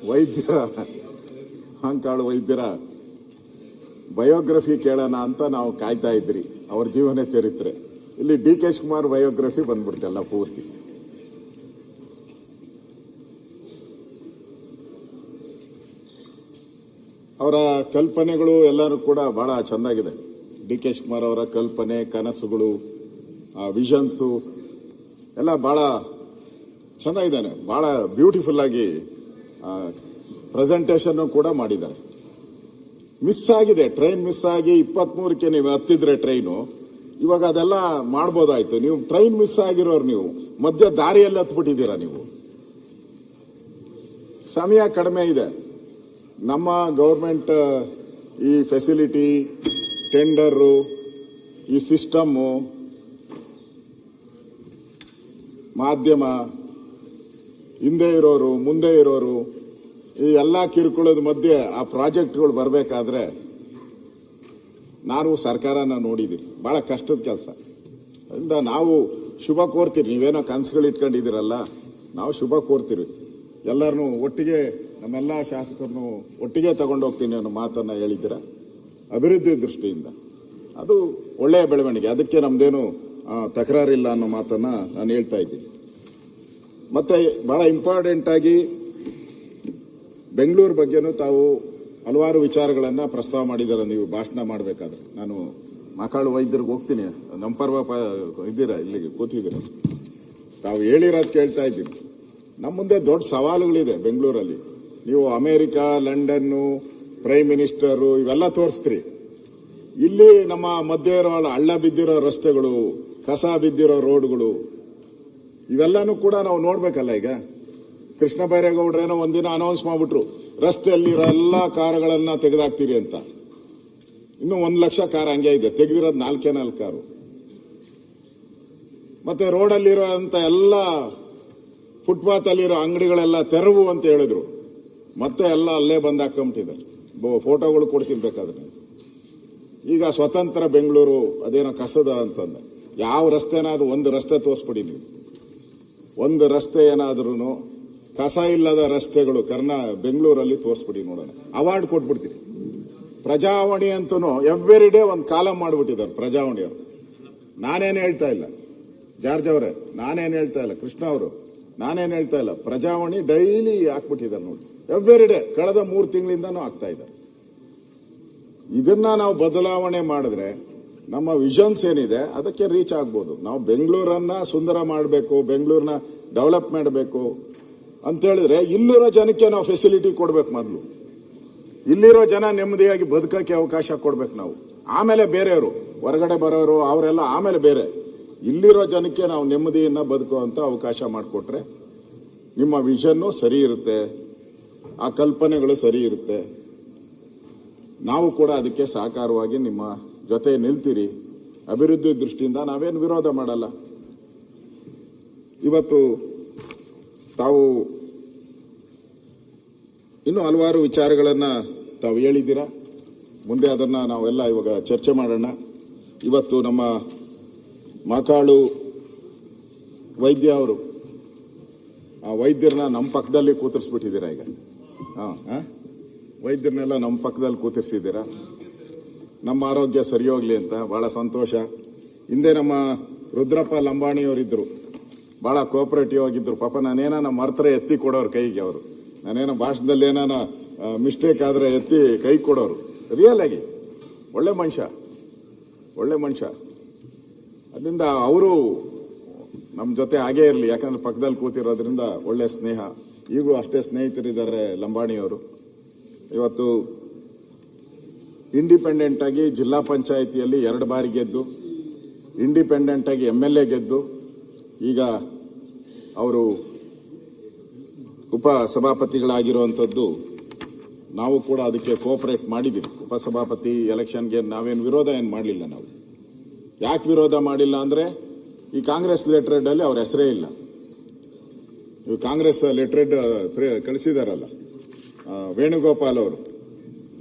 ವೈದ್ಯರ ಮಾಂಕಾಳು ವೈದ್ಯರ ಬಯೋಗ್ರಫಿ ಕೇಳೋಣ ಅಂತ ನಾವು ಕಾಯ್ತಾ ಇದ್ರಿ. ಅವ್ರ ಜೀವನ ಚರಿತ್ರೆ ಇಲ್ಲಿ ಡಿ ಕೆ ಶಿವಕುಮಾರ್ ಬಯೋಗ್ರಫಿ ಬಂದ್ಬಿಡ್ತಲ್ಲ ಪೂರ್ತಿ. ಅವರ ಕಲ್ಪನೆಗಳು ಎಲ್ಲರೂ ಕೂಡ ಬಹಳ ಚೆಂದಾಗಿದೆ. ಡಿ ಕೆ ಶಿವಕುಮಾರ್ ಅವರ ಕಲ್ಪನೆ, ಕನಸುಗಳು, ವಿಷನ್ಸು ಎಲ್ಲ ಬಹಳ ಚೆಂದಾಗಿದ್ದಾನೆ. ಬಹಳ ಬ್ಯೂಟಿಫುಲ್ ಆಗಿ ಪ್ರೆಸೆಂಟೇಷನ್ ಕೂಡ ಮಾಡಿದ್ದಾರೆ. ಮಿಸ್ ಆಗಿದೆ, ಟ್ರೈನ್ ಮಿಸ್ ಆಗಿ 23ಕ್ಕೆ ನೀವು ಹತ್ತಿದ್ರೆ ಟ್ರೈನು, ಇವಾಗ ಅದೆಲ್ಲ ಮಾಡ್ಬೋದಾಯ್ತು. ನೀವು ಟ್ರೈನ್ ಮಿಸ್ ಆಗಿರೋರು, ನೀವು ಮಧ್ಯ ದಾರಿಯಲ್ಲಿ ಹತ್ಬಿಟ್ಟಿದ್ದೀರಾ. ನೀವು ಸಮಯ ಕಡಿಮೆ ಇದೆ. ನಮ್ಮ ಗೌರ್ಮೆಂಟ್ ಈ ಫೆಸಿಲಿಟಿ, ಟೆಂಡರು, ಈ ಸಿಸ್ಟಮ್ಮು, ಮಾಧ್ಯಮ, ಹಿಂದೆ ಇರೋರು ಮುಂದೆ ಇರೋರು, ಈ ಎಲ್ಲ ಕಿರುಕುಳದ ಮಧ್ಯೆ ಆ ಪ್ರಾಜೆಕ್ಟ್ಗಳು ಬರಬೇಕಾದ್ರೆ ನಾನು ಸರ್ಕಾರನ ನೋಡಿದ್ದೀನಿ. ಬಹಳ ಕಷ್ಟದ ಕೆಲಸ. ಅದರಿಂದ ನಾವು ಶುಭ ಕೋರ್ತೀರಿ. ನೀವೇನೋ ಕನಸುಗಳು ಇಟ್ಕೊಂಡಿದ್ದೀರಲ್ಲ, ನಾವು ಶುಭ ಕೋರ್ತೀರಿ. ಎಲ್ಲರನ್ನೂ ಒಟ್ಟಿಗೆ, ನಮ್ಮೆಲ್ಲ ಶಾಸಕರನ್ನು ಒಟ್ಟಿಗೆ ತಗೊಂಡು ಹೋಗ್ತೀನಿ ಅನ್ನೋ ಮಾತನ್ನ ಹೇಳಿದ್ದೀರ. ಅಭಿವೃದ್ಧಿ ದೃಷ್ಟಿಯಿಂದ ಅದು ಒಳ್ಳೆಯ ಬೆಳವಣಿಗೆ. ಅದಕ್ಕೆ ನಮ್ದೇನು ತಕರಾರಿಲ್ಲ ಅನ್ನೋ ಮಾತನ್ನ ನಾನು ಹೇಳ್ತಾ ಇದ್ದೀನಿ. ಮತ್ತೆ ಬಹಳ ಇಂಪಾರ್ಟೆಂಟ್ ಆಗಿ ಬೆಂಗಳೂರು ಬಗ್ಗೆನೂ ತಾವು ಹಲವಾರು ವಿಚಾರಗಳನ್ನ ಪ್ರಸ್ತಾವ ಮಾಡಿದ್ದಾರೆ. ನೀವು ಭಾಷಣ ಮಾಡಬೇಕಾದ್ರೆ ನಾನು ಮಕ್ಕಳು ವೈದ್ಯರಿಗೆ ಹೋಗ್ತೀನಿ, ನಮ್ಮ ಪರ್ವ ಇದ್ದೀರಾ, ಇಲ್ಲಿಗೆ ಕೂತಿದ್ದೀರ, ತಾವು ಹೇಳಿರೋದು ಕೇಳ್ತಾ ಇದ್ದೀನಿ. ನಮ್ಮ ಮುಂದೆ ದೊಡ್ಡ ಸವಾಲುಗಳಿದೆ ಬೆಂಗಳೂರಲ್ಲಿ. ನೀವು ಅಮೆರಿಕ, ಲಂಡನ್ನು, ಪ್ರೈಮ್ ಮಿನಿಸ್ಟರು ಇವೆಲ್ಲ ತೋರಿಸ್ತೀರಿ. ಇಲ್ಲಿ ನಮ್ಮ ಮಧ್ಯೆ ಇರೋ ಹಳ್ಳ ಬಿದ್ದಿರೋ ರಸ್ತೆಗಳು, ಕಸ ಬಿದ್ದಿರೋ ರೋಡ್ಗಳು, ಇವೆಲ್ಲನೂ ಕೂಡ ನಾವು ನೋಡ್ಬೇಕಲ್ಲ. ಈಗ ಕೃಷ್ಣ ಬೈರೇಗೌಡ್ರೇನೋ ಒಂದಿನ ಅನೌನ್ಸ್ ಮಾಡ್ಬಿಟ್ರು, ರಸ್ತೆಯಲ್ಲಿರೋ ಎಲ್ಲ ಕಾರುಗಳನ್ನ ತೆಗೆದಾಕ್ತೀರಿ ಅಂತ. ಇನ್ನು 1 ಲಕ್ಷ ಕಾರ್ ಹಂಗೆ ಇದೆ, ತೆಗೆದಿರೋದು 4 ಕಾರು. ಮತ್ತೆ ರೋಡಲ್ಲಿರೋ ಅಂತ ಎಲ್ಲ ಫುಟ್ಪಾತ್ ಅಲ್ಲಿರೋ ಅಂಗಡಿಗಳೆಲ್ಲ ತೆರವು ಅಂತ ಹೇಳಿದ್ರು. ಮತ್ತೆ ಎಲ್ಲ ಅಲ್ಲೇ ಬಂದು ಹಾಕೊಂಬಿಟ್ಟಿದ್ದಾರೆ. ಫೋಟೋಗಳು ಕೊಡ್ತೀನಿ ಬೇಕಾದ್ರೆ. ಈಗ ಸ್ವತಂತ್ರ ಬೆಂಗಳೂರು ಅದೇನೋ ಕಸದ ಅಂತಂದ. ಯಾವ ರಸ್ತೆನಾದ್ರೂ ಒಂದು ರಸ್ತೆ ತೋರಿಸ್ಬಿಡಿ ನೀವು. ಒಂದು ರಸ್ತೆ ಏನಾದ್ರೂ ಕಸ ಇಲ್ಲದ ರಸ್ತೆಗಳು ಬೆಂಗಳೂರಲ್ಲಿ ತೋರಿಸ್ಬಿಡಿ ನೋಡೋಣ. ಅವಾರ್ಡ್ ಕೊಟ್ಬಿಡ್ತೀನಿ. ಪ್ರಜಾವಾಣಿ ಅಂತೂ ಎವ್ರಿ ಡೇ ಒಂದು ಕಾಲಂ ಮಾಡಿಬಿಟ್ಟಿದ್ದಾರೆ ಪ್ರಜಾವಾಣಿಯವರು. ನಾನೇನು ಹೇಳ್ತಾ ಇಲ್ಲ, ಜಾರ್ಜ್ ಅವರೇ, ನಾನೇನು ಹೇಳ್ತಾ ಇಲ್ಲ, ಕೃಷ್ಣ ಅವರು, ನಾನೇನು ಹೇಳ್ತಾ ಇಲ್ಲ. ಪ್ರಜಾವಾಣಿ ಡೈಲಿ ಹಾಕ್ಬಿಟ್ಟಿದ್ದಾರೆ ನೋಡಿ, ಎವ್ರಿ ಡೇ. ಕಳೆದ 3 ತಿಂಗಳಿಂದನೂ ಆಗ್ತಾ ಇದ್ದಾರೆ. ಇದನ್ನ ನಾವು ಬದಲಾವಣೆ ಮಾಡಿದ್ರೆ ನಮ್ಮ ವಿಷನ್ಸ್ ಏನಿದೆ ಅದಕ್ಕೆ ರೀಚ್ ಆಗ್ಬೋದು. ನಾವು ಬೆಂಗಳೂರನ್ನ ಸುಂದರ ಮಾಡಬೇಕು, ಬೆಂಗಳೂರನ್ನ ಡೆವಲಪ್ ಮಾಡಬೇಕು ಅಂತ ಹೇಳಿದ್ರೆ ಇಲ್ಲಿರೋ ಜನಕ್ಕೆ ನಾವು ಫೆಸಿಲಿಟಿ ಕೊಡ್ಬೇಕು. ಮೊದಲು ಇಲ್ಲಿರೋ ಜನ ನೆಮ್ಮದಿಯಾಗಿ ಬದುಕಕ್ಕೆ ಅವಕಾಶ ಕೊಡ್ಬೇಕು ನಾವು. ಆಮೇಲೆ ಬೇರೆಯವರು ಹೊರಗಡೆ ಬರೋರು ಅವರೆಲ್ಲ ಆಮೇಲೆ ಬೇರೆ. ಇಲ್ಲಿರೋ ಜನಕ್ಕೆ ನಾವು ನೆಮ್ಮದಿಯನ್ನ ಬದುಕುವಂತ ಅವಕಾಶ ಮಾಡಿಕೊಟ್ರೆ ನಿಮ್ಮ ವಿಷನ್ನು ಸರಿ ಇರುತ್ತೆ, ಆ ಕಲ್ಪನೆಗಳು ಸರಿ ಇರುತ್ತೆ. ನಾವು ಕೂಡ ಅದಕ್ಕೆ ಸಹಕಾರವಾಗಿ ನಿಮ್ಮ ಜೊತೆ ನಿಲ್ತೀರಿ. ಅಭಿವೃದ್ಧಿ ದೃಷ್ಟಿಯಿಂದ ನಾವೇನು ವಿರೋಧ ಮಾಡಲ್ಲ. ಇವತ್ತು ತಾವು ಇನ್ನೂ ಹಲವಾರು ವಿಚಾರಗಳನ್ನ ತಾವು ಹೇಳಿದ್ದೀರಾ. ಮುಂದೆ ಅದನ್ನ ನಾವೆಲ್ಲ ಇವಾಗ ಚರ್ಚೆ ಮಾಡೋಣ. ಇವತ್ತು ನಮ್ಮ ಮಕಾಳು ವೈದ್ಯ ಅವರು, ಆ ವೈದ್ಯರನ್ನ ನಮ್ಮ ಪಕ್ಕದಲ್ಲಿ ಕೂತಿರ್ಸ್ಬಿಟ್ಟಿದ್ದೀರಾ. ಈಗ ವೈದ್ಯರನ್ನೆಲ್ಲ ನಮ್ಮ ಪಕ್ಕದಲ್ಲಿ ಕೂತಿರ್ಸಿದ್ದೀರಾ. ನಮ್ಮ ಆರೋಗ್ಯ ಸರಿ ಹೋಗ್ಲಿ ಅಂತ ಬಹಳ ಸಂತೋಷ. ಹಿಂದೆ ನಮ್ಮ ರುದ್ರಪ್ಪ ಲಂಬಾಣಿಯವರಿದ್ರು, ಬಹಳ ಕೋಆಪರೇಟಿವ್ ಆಗಿದ್ರು. ಪಾಪ ನಾನೇನ ಮರ್ತರೆ ಎತ್ತಿ ಕೊಡೋರು ಕೈಗೆ. ಅವರು ನಾನೇನೋ ಭಾಷಣದಲ್ಲಿ ಏನಾನ ಮಿಸ್ಟೇಕ್ ಆದ್ರೆ ಎತ್ತಿ ಕೈ ಕೊಡೋರು. ರಿಯಲ್ ಆಗಿ ಒಳ್ಳೆ ಮನುಷ್ಯ, ಒಳ್ಳೆ ಮನುಷ್ಯ. ಅದರಿಂದ ಅವರು ನಮ್ಮ ಜೊತೆ ಹಾಗೇ ಇರಲಿ, ಯಾಕಂದ್ರೆ ಪಕ್ಕದಲ್ಲಿ ಕೂತಿರೋದ್ರಿಂದ ಒಳ್ಳೆ ಸ್ನೇಹ. ಈಗಲೂ ಅಷ್ಟೇ ಸ್ನೇಹಿತರಿದ್ದಾರೆ ಲಂಬಾಣಿಯವರು. ಇವತ್ತು ಇಂಡಿಪೆಂಡೆಂಟ್ ಆಗಿ ಜಿಲ್ಲಾ ಪಂಚಾಯಿತಿಯಲ್ಲಿ 2 ಬಾರಿ ಗೆದ್ದು, ಇಂಡಿಪೆಂಡೆಂಟ್ ಆಗಿ MLA ಗೆದ್ದು, ಈಗ ಅವರು ಉಪಸಭಾಪತಿಗಳಾಗಿರುವಂಥದ್ದು. ನಾವು ಕೂಡ ಅದಕ್ಕೆ ಕೋಆಪರೇಟ್ ಮಾಡಿದ್ದೀವಿ. ಉಪಸಭಾಪತಿ ಎಲೆಕ್ಷನ್ಗೆ ನಾವೇನು ವಿರೋಧ ಏನು ಮಾಡಲಿಲ್ಲ. ನಾವು ಯಾಕೆ ವಿರೋಧ ಮಾಡಿಲ್ಲ ಅಂದ್ರೆ, ಈ ಕಾಂಗ್ರೆಸ್ ಲೆಟರ್ಡ್ ಅಲ್ಲಿ ಅವ್ರ ಹೆಸರೇ ಇಲ್ಲ. ಇವು ಕಾಂಗ್ರೆಸ್ ಲೆಟರ್ಡ್ ಕಳಿಸಿದಾರಲ್ಲ, ವೇಣುಗೋಪಾಲ್ ಅವರು,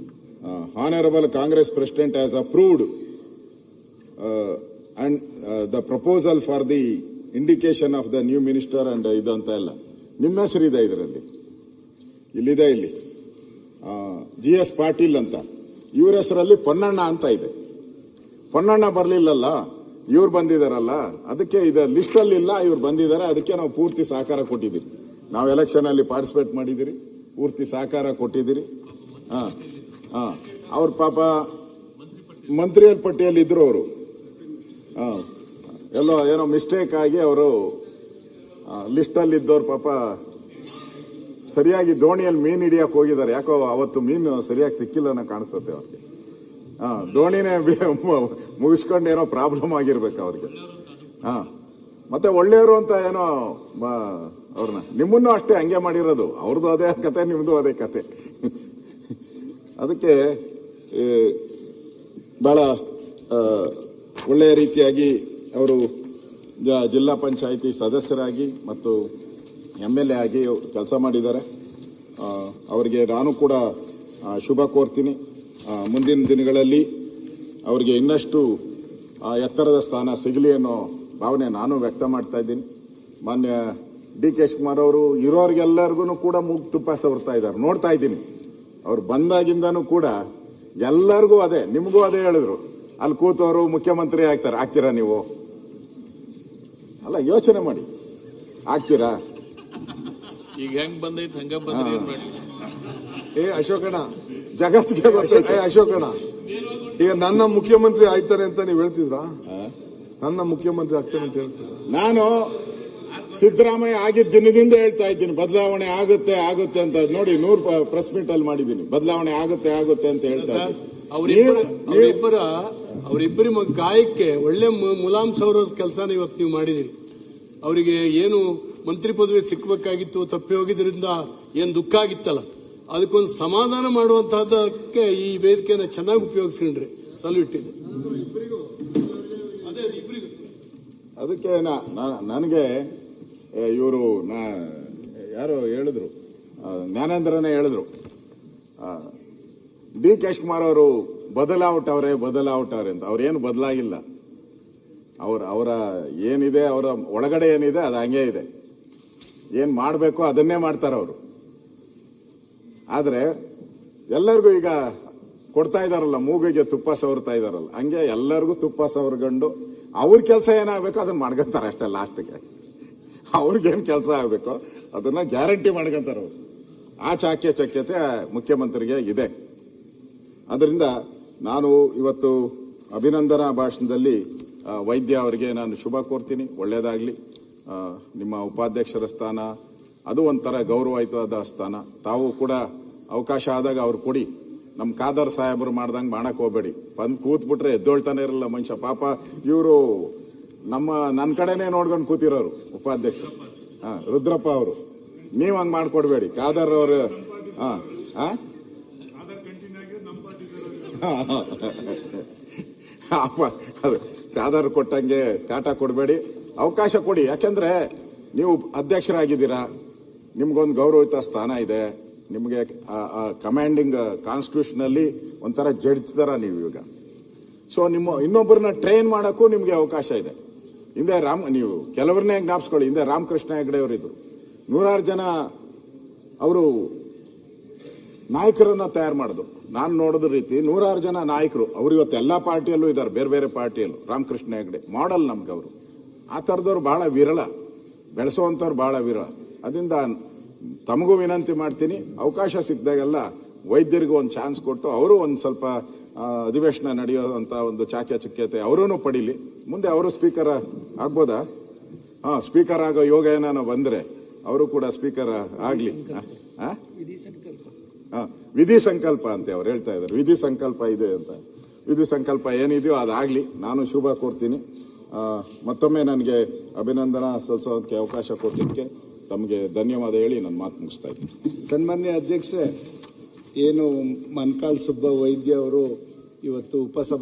Honorable Congress President has approved and the proposal for the indication of the new minister and ಇದಂತ ಎಲ್ಲ ನಿಮ್ಮ ಹೆಸರಿದೆ ಇದರಲ್ಲಿ. ಇಲ್ಲಿದೆ, ಇಲ್ಲಿ GS ಪಾಟೀಲ್ ಅಂತ, ಇವ್ರ ಹೆಸರಲ್ಲಿ ಪೊನ್ನಣ್ಣ ಅಂತ ಇದೆ. ಪೊನ್ನಣ್ಣ ಬರ್ಲಿಲ್ಲಲ್ಲ, ಇವ್ರು ಬಂದಿದಾರಲ್ಲ, ಅದಕ್ಕೆ ಇದು ಲಿಸ್ಟ್ ಅಲ್ಲಿ ಇಲ್ಲ, ಇವ್ರು ಬಂದಿದ್ದಾರೆ. ಅದಕ್ಕೆ ನಾವು ಪೂರ್ತಿ ಸಹಕಾರ ಕೊಟ್ಟಿದ್ದೀರಿ. ನಾವು ಎಲೆಕ್ಷನ್ ಅಲ್ಲಿ ಪಾರ್ಟಿಸಿಪೇಟ್ ಮಾಡಿದಿರಿ, ಪೂರ್ತಿ ಸಹಕಾರ ಕೊಟ್ಟಿದ್ದೀರಿ. ಅವ್ರ ಪಾಪ ಮಂತ್ರಿಯಲ್ ಪಟ್ಟಿಯಲ್ಲಿ ಇದ್ರು ಅವರು. ಎಲ್ಲೋ ಏನೋ ಮಿಸ್ಟೇಕ್ ಆಗಿ ಅವರು ಲಿಸ್ಟ್ ಅಲ್ಲಿ ಇದ್ದವ್ರು ಪಾಪ ಸರಿಯಾಗಿ ದೋಣಿಯಲ್ಲಿ ಮೀನು ಹಿಡಿಯಕ್ಕೆ ಹೋಗಿದ್ದಾರೆ. ಯಾಕೋ ಅವತ್ತು ಮೀನು ಸರಿಯಾಗಿ ಸಿಕ್ಕಿಲ್ಲ ಅನ್ನೋ ಕಾಣಿಸುತ್ತೆ ಅವ್ರಿಗೆ. ದೋಣಿನೇ ಮುಗಿಸ್ಕೊಂಡು ಏನೋ ಪ್ರಾಬ್ಲಮ್ ಆಗಿರ್ಬೇಕು ಅವ್ರಿಗೆ. ಮತ್ತೆ ಒಳ್ಳೆಯವರು ಅಂತ ಏನೋ ಅವ್ರನ್ನ, ನಿಮ್ಮನ್ನು ಅಷ್ಟೇ ಹಂಗೆ ಮಾಡಿರೋದು. ಅವ್ರದ್ದು ಅದೇ ಕತೆ, ನಿಮ್ದು ಅದೇ ಕತೆ. ಅದಕ್ಕೆ ಬಹಳ ಒಳ್ಳೆಯ ರೀತಿಯಾಗಿ ಅವರು ಜಿಲ್ಲಾ ಪಂಚಾಯಿತಿ ಸದಸ್ಯರಾಗಿ ಮತ್ತು MLA ಆಗಿ ಕೆಲಸ ಮಾಡಿದ್ದಾರೆ. ಅವರಿಗೆ ನಾನು ಕೂಡ ಶುಭ ಕೋರ್ತೀನಿ. ಮುಂದಿನ ದಿನಗಳಲ್ಲಿ ಅವರಿಗೆ ಇನ್ನಷ್ಟು ಎತ್ತರದ ಸ್ಥಾನ ಸಿಗಲಿ ಅನ್ನೋ ಭಾವನೆ ನಾನು ವ್ಯಕ್ತ ಮಾಡ್ತಾ ಇದ್ದೀನಿ. ಮಾನ್ಯ DK ಶಿವಕುಮಾರ್ ಅವರು ಇರೋರಿಗೆಲ್ಲರಿಗೂ ಕೂಡ ಮೂಗು ತುಪ್ಪ ಸವರ್ತಾ ಇದ್ದಾರೆ, ನೋಡ್ತಾ ಇದ್ದೀನಿ. ಅವ್ರು ಬಂದಾಗಿಂದನೂ ಕೂಡ ಎಲ್ಲರಿಗೂ ಅದೇ, ನಿಮಗೂ ಅದೇ ಹೇಳಿದ್ರು, ಅಲ್ಲಿ ಕೂತವರು ಮುಖ್ಯಮಂತ್ರಿ ಆಗ್ತೀರಾ ನೀವು? ಅಲ್ಲ, ಯೋಚನೆ ಮಾಡಿ, ಆಗ್ತೀರಾ? ಈಗ ಹೆಂಗ್ ಬಂದೈತೆ ಹಂಗ ಬಂದ್ರಿ. ಅಶೋಕಣ್ಣ, ಜಗತ್ತಿಗೆ ಅಶೋಕಣ್ಣ, ಈಗ ನನ್ನ ಮುಖ್ಯಮಂತ್ರಿ ಆಯ್ತಾರೆ ಅಂತ ನೀವು ಹೇಳ್ತಿದ್ರ? ನನ್ನ ಮುಖ್ಯಮಂತ್ರಿ ಆಗ್ತಾನೆ ಅಂತ ಹೇಳ್ತಿದ್ರ? ನಾನು ಸಿದ್ದರಾಮಯ್ಯ ಆಗಿದ್ದ ದಿನದಿಂದ ಹೇಳ್ತಾ ಇದ್ದೀನಿ, ಬದಲಾವಣೆ ಆಗುತ್ತೆ ಅಂತ. ನೋಡಿ, 100 ಪ್ರೆಸ್ ಮೀಟ್ ಅಲ್ಲಿ ಮಾಡಿದ್ದೀನಿ, ಬದಲಾವಣೆ ಆಗುತ್ತೆ ಅಂತ ಹೇಳ್ತಾ ಇದ್ದೀನಿ. ಅವರಿಬ್ಬರ ಗಾಯಕ್ಕೆ ಒಳ್ಳೆ ಮುಲಾಮ್ ಸೌರ ಕೆಲಸನ ಇವತ್ತು ನೀವು ಮಾಡಿದಿರಿ. ಅವರಿಗೆ ಏನು ಮಂತ್ರಿ ಪದವಿ ಸಿಕ್ಕಬೇಕಾಗಿತ್ತು, ತಪ್ಪಿ ಹೋಗಿದ್ರಿಂದ ಏನು ದುಃಖ ಆಗಿತ್ತಲ್ಲ, ಅದಕ್ಕೊಂದು ಸಮಾಧಾನ ಮಾಡುವಂತಹದಕ್ಕೆ ಈ ವೇದಿಕೆಯನ್ನು ಚೆನ್ನಾಗಿ ಉಪಯೋಗಿಸ್ಕೊಂಡ್ರಿ. ಸಲ್ಯೂಟ್ ಇದೆ. ಅದಕ್ಕೆ ನನಗೆ ಇವರು ಯಾರೋ ಹೇಳಿದ್ರು, ಜ್ಞಾನೇಂದ್ರನೇ ಹೇಳಿದ್ರು, DK ಶಿವಕುಮಾರ್ ಅವರು ಬದಲಾವಟವ್ರೆ ಅಂತ. ಅವ್ರೇನು ಬದಲಾಗಿಲ್ಲ. ಅವರ ಏನಿದೆ, ಅವರ ಒಳಗಡೆ ಏನಿದೆ ಅದು ಹಂಗೆ ಇದೆ. ಏನ್ ಮಾಡಬೇಕು ಅದನ್ನೇ ಮಾಡ್ತಾರೆ ಅವರು. ಆದ್ರೆ ಎಲ್ಲರಿಗೂ ಈಗ ಕೊಡ್ತಾ ಇದಾರಲ್ಲ, ಮೂಗಿಗೆ ತುಪ್ಪ ಸವರ್ತಾ ಇದಾರಲ್ಲ, ಹಂಗೆ ಎಲ್ಲರಿಗೂ ತುಪ್ಪ ಸವರ್ಕೊಂಡು ಅವ್ರ ಕೆಲಸ ಏನಾಗಬೇಕು ಅದನ್ನ ಮಾಡ್ಕೊಂತಾರೆ ಅಷ್ಟೇ. ಲಾಸ್ಟ್ಗೆ ಅವ್ರಿಗೇನ್ ಕೆಲಸ ಆಗ್ಬೇಕೋ ಅದನ್ನ ಗ್ಯಾರಂಟಿ ಮಾಡ್ಕೊಂತಾರೆ ಅವರು. ಆ ಚಾಕ್ಯತೆ ಮುಖ್ಯಮಂತ್ರಿಗೆ ಇದೆ. ಅದರಿಂದ ನಾನು ಇವತ್ತು ಅಭಿನಂದನಾ ಭಾಷಣದಲ್ಲಿ ವೈದ್ಯ ಅವರಿಗೆ ನಾನು ಶುಭ ಕೋರ್ತೀನಿ, ಒಳ್ಳೇದಾಗ್ಲಿ. ನಿಮ್ಮ ಉಪಾಧ್ಯಕ್ಷರ ಸ್ಥಾನ ಅದು ಒಂಥರ ಗೌರವಯುತವಾದ ಸ್ಥಾನ. ತಾವು ಕೂಡ ಅವಕಾಶ ಆದಾಗ ಅವ್ರು ಕೊಡಿ. ನಮ್ಮ ಖಾದರ್ ಸಾಹೇಬರು ಮಾಡ್ದಂಗೆ ಮಾಡಕ್ ಹೋಗ್ಬೇಡಿ. ಬಂದು ಕೂತ್ಬಿಟ್ರೆ ಎದ್ದೊಳ್ತಾನೆ ಇರಲ್ಲ ಮನುಷ್ಯ. ಪಾಪ ಇವರು ನನ್ನ ಕಡೆನೇ ನೋಡ್ಕೊಂಡು ಕೂತಿರೋರು ಉಪಾಧ್ಯಕ್ಷರು, ರುದ್ರಪ್ಪ ಅವರು. ನೀವ್ ಹಂಗ್ ಮಾಡ್ಕೊಡ್ಬೇಡಿ. ಖಾದರ್ ಅವರು ಖಾದರ್ ಕೊಟ್ಟಂಗೆ ಕಾಟ ಕೊಡಬೇಡಿ, ಅವಕಾಶ ಕೊಡಿ. ಯಾಕೆಂದ್ರೆ ನೀವು ಅಧ್ಯಕ್ಷರಾಗಿದ್ದೀರಾ, ನಿಮ್ಗೊಂದು ಗೌರವಯುತ ಸ್ಥಾನ ಇದೆ. ನಿಮಗೆ ಕಮಾಂಡಿಂಗ್ ಕಾನ್ಸ್ಟಿಟ್ಯೂಷನ್ ಅಲ್ಲಿ ಒಂಥರ ಜಡ್ಜ್ ತರ ನೀವು ಈಗ. ಸೊ ಇನ್ನೊಬ್ಬರನ್ನ ಟ್ರೈನ್ ಮಾಡಕ್ಕೂ ನಿಮ್ಗೆ ಅವಕಾಶ ಇದೆ. ಹಿಂದೆ ನೀವು ಕೆಲವರನ್ನೇ ಜ್ಞಾಪಿಸ್ಕೊಳ್ಳಿ. ಹಿಂದೆ ರಾಮಕೃಷ್ಣ ಹೆಗಡೆ ಅವರಿದ್ರು. 100 ಜನ ಅವರು ನಾಯಕರನ್ನ ತಯಾರು ಮಾಡಿದ್ರು. ನಾನು ನೋಡಿದ ರೀತಿ 100 ಜನ ನಾಯಕರು ಅವ್ರು ಇವತ್ತು ಎಲ್ಲಾ ಪಾರ್ಟಿಯಲ್ಲೂ ಇದ್ದಾರೆ, ಬೇರೆ ಬೇರೆ ಪಾರ್ಟಿಯಲ್ಲೂ. ರಾಮಕೃಷ್ಣ ಹೆಗಡೆ ಮಾಡೆಲ್ ನಮ್ಗೆ ಅವರು. ಆ ಥರದವ್ರು ಬಹಳ ವಿರಳ, ಬೆಳೆಸುವಂಥವ್ರು ಬಹಳ ವಿರಳ. ಅದರಿಂದ ತಮಗೂ ವಿನಂತಿ ಮಾಡ್ತೀನಿ, ಅವಕಾಶ ಸಿಕ್ಕಿದಾಗೆಲ್ಲ ವೈದ್ಯರಿಗೂ ಒಂದು ಚಾನ್ಸ್ ಕೊಟ್ಟು ಅವರು ಒಂದು ಸ್ವಲ್ಪ ಅಧಿವೇಶನ ನಡೆಯುವಂತ ಒಂದು ಚಾಕ್ಯತೆ ಅವರೂ ಪಡೀಲಿ. ಮುಂದೆ ಅವರು ಸ್ಪೀಕರ್ ಆಗ್ಬೋದಾ? ಸ್ಪೀಕರ್ ಆಗೋ ಯೋಗ ಏನಾನ ಬಂದ್ರೆ ಅವರು ಕೂಡ ಸ್ಪೀಕರ್ ಆಗ್ಲಿ. ವಿಧಿ ಸಂಕಲ್ಪ ಅಂತ ಅವ್ರು ಹೇಳ್ತಾ ಇದ್ದಾರೆ. ವಿಧಿ ಸಂಕಲ್ಪ ಇದೆ ಅಂತ. ವಿಧಿ ಸಂಕಲ್ಪ ಏನಿದೆಯೋ ಅದಾಗ್ಲಿ. ನಾನು ಶುಭ ಕೋರ್ತೀನಿ. ಮತ್ತೊಮ್ಮೆ ನನಗೆ ಅಭಿನಂದನಾ ಸಲ್ಲಿಸೋದಕ್ಕೆ ಅವಕಾಶ ಕೊಟ್ಟಿದ್ದಕ್ಕೆ ತಮಗೆ ಧನ್ಯವಾದ ಹೇಳಿ ನನ್ನ ಮಾತು ಮುಗಿಸ್ತಾ ಇದ್ದೀನಿ. ಸನ್ಮಾನ್ಯ ಅಧ್ಯಕ್ಷೆ, ಏನು ಮನ್ಕಾಳ್ ಸುಬ್ಬ ವೈದ್ಯ ಅವರು ಇವತ್ತು ಉಪಸಭಾ